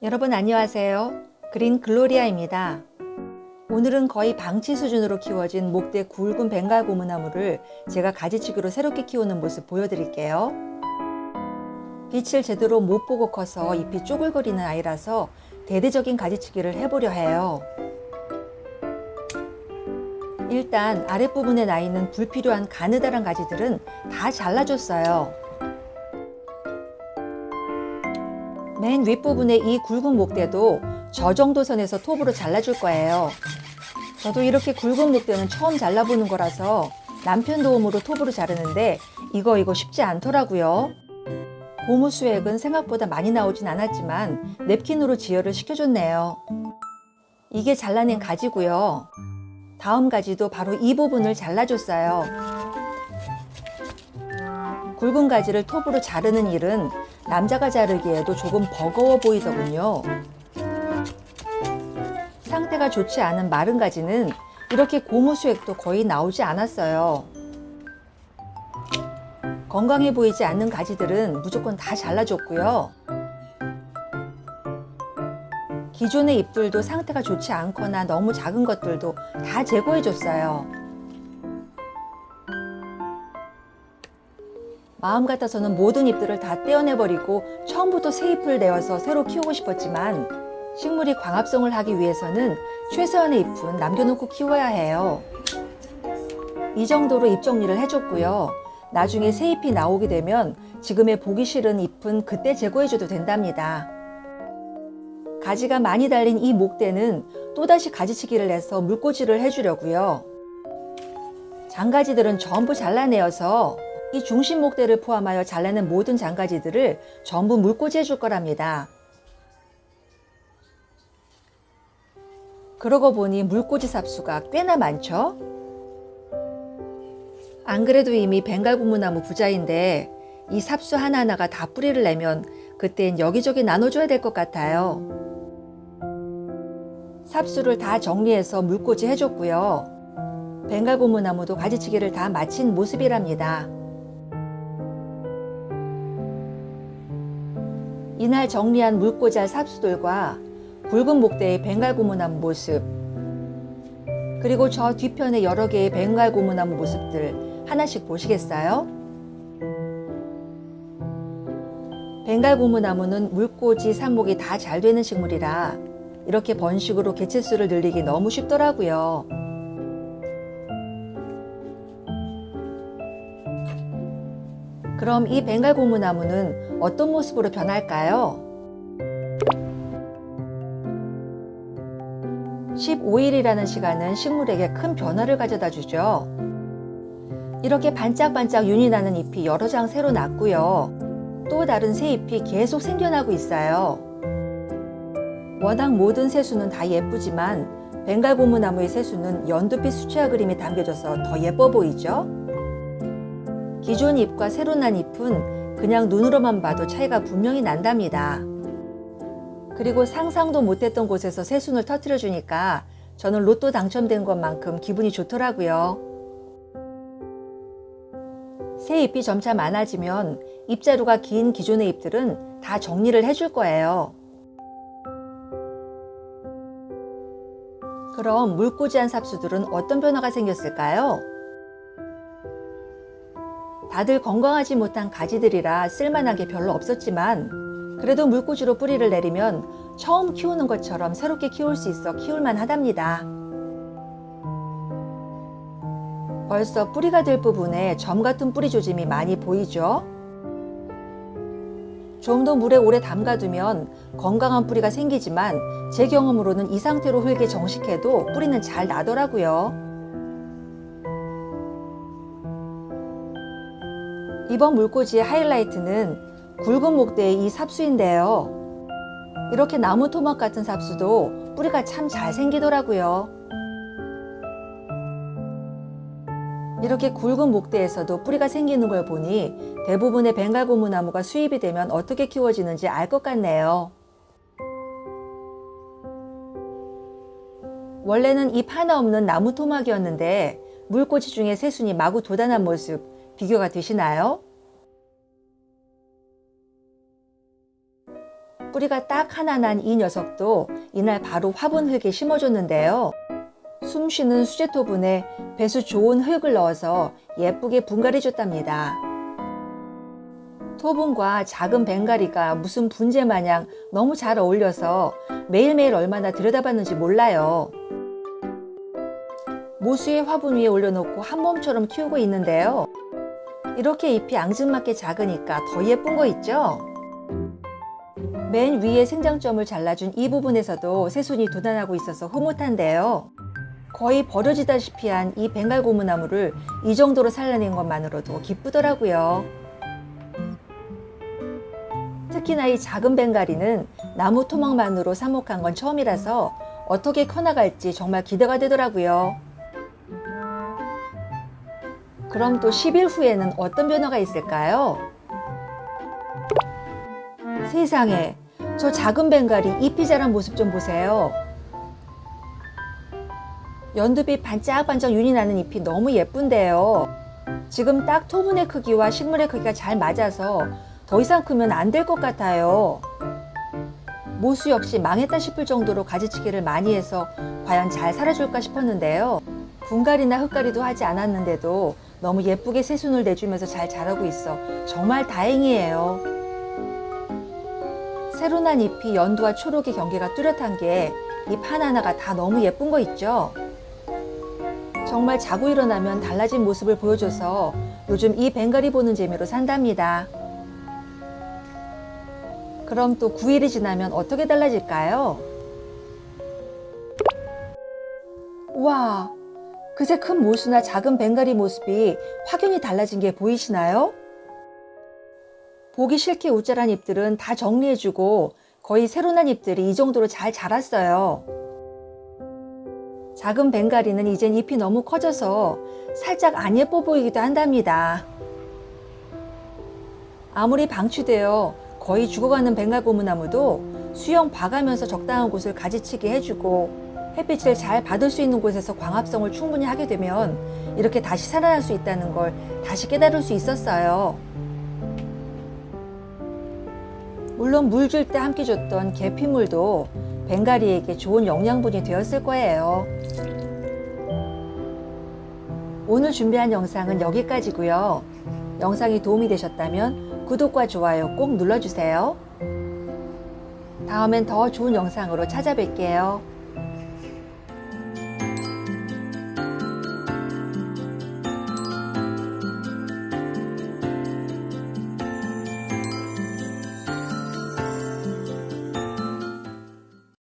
여러분 안녕하세요. 그린 글로리아입니다. 오늘은 거의 방치 수준으로 키워진 목대 굵은 벵갈 고무나무를 제가 가지치기로 새롭게 키우는 모습 보여드릴게요. 빛을 제대로 못 보고 커서 잎이 쪼글거리는 아이라서 대대적인 가지치기를 해보려 해요. 일단 아랫부분에 나 있는 불필요한 가느다란 가지들은 다 잘라줬어요. 맨 윗부분에 이 굵은 목대도 저 정도 선에서 톱으로 잘라줄 거예요. 저도 이렇게 굵은 목대는 처음 잘라보는 거라서 남편 도움으로 톱으로 자르는데 이거 쉽지 않더라고요. 고무 수액은 생각보다 많이 나오진 않았지만 냅킨으로 지혈을 시켜줬네요. 이게 잘라낸 가지고요. 다음 가지도 바로 이 부분을 잘라줬어요. 굵은 가지를 톱으로 자르는 일은 남자가 자르기에도 조금 버거워 보이더군요. 상태가 좋지 않은 마른 가지는 이렇게 고무 수액도 거의 나오지 않았어요. 건강해 보이지 않는 가지들은 무조건 다 잘라줬고요. 기존의 잎들도 상태가 좋지 않거나 너무 작은 것들도 다 제거해줬어요. 마음 같아서는 모든 잎들을 다 떼어내버리고 처음부터 새 잎을 내어서 새로 키우고 싶었지만 식물이 광합성을 하기 위해서는 최소한의 잎은 남겨놓고 키워야 해요. 이 정도로 잎 정리를 해줬고요. 나중에 새 잎이 나오게 되면 지금의 보기 싫은 잎은 그때 제거해줘도 된답니다. 가지가 많이 달린 이 목대는 또다시 가지치기를 해서 물꽂이를 해주려고요. 장가지들은 전부 잘라내어서 이 중심 목대를 포함하여 잘라낸 모든 장가지들을 전부 물꽂이 해줄 거랍니다. 그러고 보니 물꽂이 삽수가 꽤나 많죠? 안 그래도 이미 벵갈 고무나무 부자인데 이 삽수 하나하나가 다 뿌리를 내면 그땐 여기저기 나눠줘야 될 것 같아요. 삽수를 다 정리해서 물꽂이 해줬고요. 벵갈 고무나무도 가지치기를 다 마친 모습이랍니다. 이날 정리한 물꽂이할 삽수들과 굵은 목대의 벵갈 고무나무 모습, 그리고 저 뒤편에 여러 개의 벵갈 고무나무 모습들 하나씩 보시겠어요? 벵갈 고무나무는 물꽂이 삽목이 다 잘 되는 식물이라 이렇게 번식으로 개체수를 늘리기 너무 쉽더라고요. 그럼 이 벵갈 고무나무는 어떤 모습으로 변할까요? 15일이라는 시간은 식물에게 큰 변화를 가져다 주죠. 이렇게 반짝반짝 윤이 나는 잎이 여러 장 새로 났고요. 또 다른 새 잎이 계속 생겨나고 있어요. 워낙 모든 새수는 다 예쁘지만 벵갈 고무나무의 새수는 연두빛 수채화 그림이 담겨져서 더 예뻐 보이죠? 기존 잎과 새로 난 잎은 그냥 눈으로만 봐도 차이가 분명히 난답니다. 그리고 상상도 못했던 곳에서 새순을 터뜨려 주니까 저는 로또 당첨된 것만큼 기분이 좋더라고요. 새 잎이 점차 많아지면 잎자루가 긴 기존의 잎들은 다 정리를 해줄 거예요. 그럼 물꽂이한 삽수들은 어떤 변화가 생겼을까요? 다들 건강하지 못한 가지들이라 쓸만한 게 별로 없었지만 그래도 물꽂이로 뿌리를 내리면 처음 키우는 것처럼 새롭게 키울 수 있어 키울만 하답니다. 벌써 뿌리가 될 부분에 점 같은 뿌리 조짐이 많이 보이죠? 좀 더 물에 오래 담가두면 건강한 뿌리가 생기지만 제 경험으로는 이 상태로 흙에 정식해도 뿌리는 잘 나더라고요. 이번 물꽂이의 하이라이트는 굵은 목대의 이 삽수인데요. 이렇게 나무 토막 같은 삽수도 뿌리가 참 잘 생기더라고요. 이렇게 굵은 목대에서도 뿌리가 생기는 걸 보니 대부분의 벵갈 고무나무가 수입이 되면 어떻게 키워지는지 알 것 같네요. 원래는 잎 하나 없는 나무 토막이었는데 물꽂이 중에 새순이 마구 돋아난 모습 비교가 되시나요? 뿌리가 딱 하나 난 이 녀석도 이날 바로 화분 흙에 심어줬는데요. 숨 쉬는 수제 토분에 배수 좋은 흙을 넣어서 예쁘게 분갈이줬답니다. 토분과 작은 벵가리가 무슨 분재 마냥 너무 잘 어울려서 매일매일 얼마나 들여다봤는지 몰라요. 모수의 화분 위에 올려놓고 한 몸처럼 키우고 있는데요. 이렇게 잎이 앙증맞게 작으니까 더 예쁜 거 있죠? 맨 위에 생장점을 잘라준 이 부분에서도 새순이 돋아나고 있어서 흐뭇한데요. 거의 버려지다시피 한 이 벵갈 고무나무를 이 정도로 살려낸 것만으로도 기쁘더라고요. 특히나 이 작은 벵가리는 나무 토막만으로 삽목한 건 처음이라서 어떻게 커나갈지 정말 기대가 되더라고요. 그럼 또 10일 후에는 어떤 변화가 있을까요? 세상에, 저 작은 벵갈이 잎이 자란 모습 좀 보세요. 연두빛 반짝반짝 윤이 나는 잎이 너무 예쁜데요. 지금 딱 토분의 크기와 식물의 크기가 잘 맞아서 더 이상 크면 안 될 것 같아요. 모수 역시 망했다 싶을 정도로 가지치기를 많이 해서 과연 잘 살아줄까 싶었는데요. 분갈이나 흙갈이도 하지 않았는데도 너무 예쁘게 새순을 내주면서 잘 자라고 있어 정말 다행이에요. 새로 난 잎이 연두와 초록의 경계가 뚜렷한 게 잎 하나하나가 다 너무 예쁜 거 있죠? 정말 자고 일어나면 달라진 모습을 보여줘서 요즘 이 벵갈이 보는 재미로 산답니다. 그럼 또 9일이 지나면 어떻게 달라질까요? 와, 그새 큰 모수나 작은 벵갈이 모습이 확연히 달라진 게 보이시나요? 보기 싫게 우짜란 잎들은 다 정리해주고 거의 새로 난 잎들이 이 정도로 잘 자랐어요. 작은 벵가리는 이젠 잎이 너무 커져서 살짝 안 예뻐 보이기도 한답니다. 아무리 방치되어 거의 죽어가는 벵갈 고무나무도 수영 봐가면서 적당한 곳을 가지치기 해주고 햇빛을 잘 받을 수 있는 곳에서 광합성을 충분히 하게 되면 이렇게 다시 살아날 수 있다는 걸 다시 깨달을 수 있었어요. 물론 물 줄 때 함께 줬던 계피물도 벵가리에게 좋은 영양분이 되었을 거예요. 오늘 준비한 영상은 여기까지고요. 영상이 도움이 되셨다면 구독과 좋아요 꼭 눌러주세요. 다음엔 더 좋은 영상으로 찾아뵐게요.